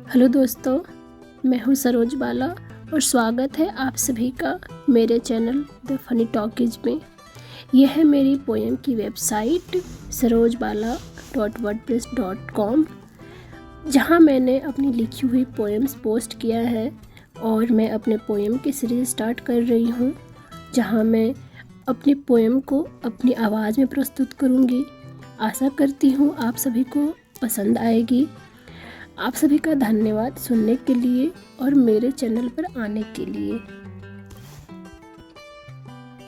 Hello दोस्तों, मैं हूँ सरोज बाला और स्वागत है आप सभी का मेरे चैनल द फनी टॉकीज में। यह है मेरी पोएम की वेबसाइट sarojbala.wordpress.com, जहाँ मैंने अपनी लिखी हुई पोएम्स पोस्ट किया है और मैं अपने पोएम की सीरीज़ स्टार्ट कर रही हूँ, जहाँ मैं अपनी पोएम को अपनी आवाज़ में प्रस्तुत करूँगी। आशा करती हूँ आप सभी को पसंद आएगी। आप सभी का धन्यवाद सुनने के लिए और मेरे चैनल पर आने के लिए।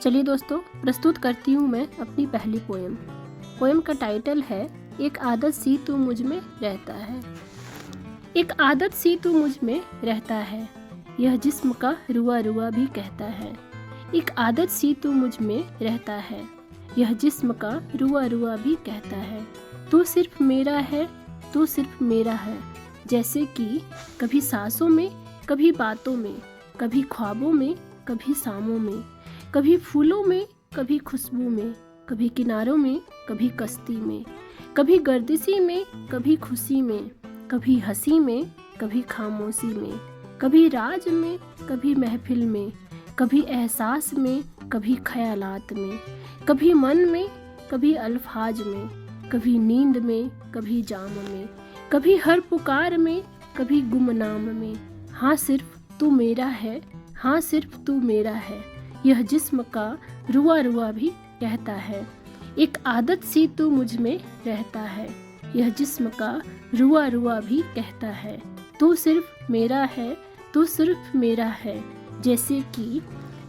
चलिए दोस्तों, प्रस्तुत करती हूँ मैं अपनी पहली पोएम। पोएम का टाइटल है एक आदत सी तू मुझ में रहता है। एक आदत सी तू मुझ में रहता है, यह जिस्म का रुआ रुआ भी कहता है। एक आदत सी तू मुझ में रहता है, यह जिस्म का रुआ रुआ भी कहता है। तू सिर्फ मेरा है, तू सिर्फ मेरा है, जैसे कि कभी सांसों में, कभी बातों में, कभी ख्वाबों में, कभी शामों में, कभी फूलों में, कभी खुशबू में, कभी किनारों में, कभी कश्ती में, कभी गर्दिशी में, कभी खुशी में, कभी हंसी में, कभी खामोशी में, कभी राज में, कभी महफिल में, कभी एहसास में, कभी ख्यालात में, कभी मन में, कभी अल्फाज में, कभी नींद में, कभी जाम में, कभी हर पुकार में, कभी गुमनाम में। हाँ सिर्फ तू मेरा है, हाँ सिर्फ तू मेरा है, यह जिस्म का रुआ रुआ भी कहता है। एक आदत सी तू मुझ में रहता है, यह जिस्म का रुआ रुआ भी कहता है। तू सिर्फ मेरा है, तू सिर्फ मेरा है, जैसे कि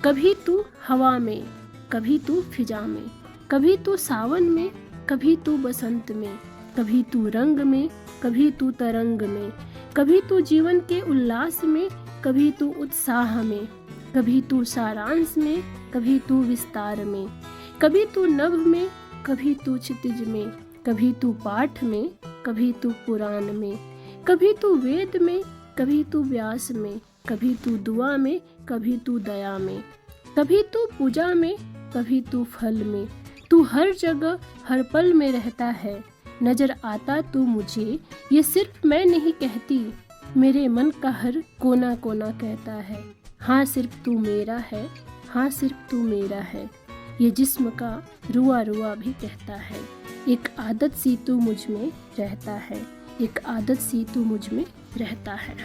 कभी तू हवा में, कभी तू फिजा में, कभी तू सावन में, कभी तू बसंत में, कभी तू रंग में, कभी तू तरंग में, कभी तू जीवन के उल्लास में, कभी तू उत्साह में, कभी तू सारांश में, कभी तू विस्तार में, कभी तू नभ में, कभी तू क्षितिज में, कभी तू पाठ में, कभी तू पुराण में, कभी तू वेद में, कभी तू व्यास में, कभी तू दुआ में, कभी तू दया में, कभी तू पूजा में, कभी तू फल में। तू हर जगह हर पल में रहता है, नजर आता तू मुझे, ये सिर्फ मैं नहीं कहती, मेरे मन का हर कोना कोना कहता है। हाँ सिर्फ तू मेरा है, हाँ सिर्फ तू मेरा है, ये जिस्म का रुआ रुआ भी कहता है। एक आदत सी तू मुझ में रहता है, एक आदत सी तू मुझ में रहता है।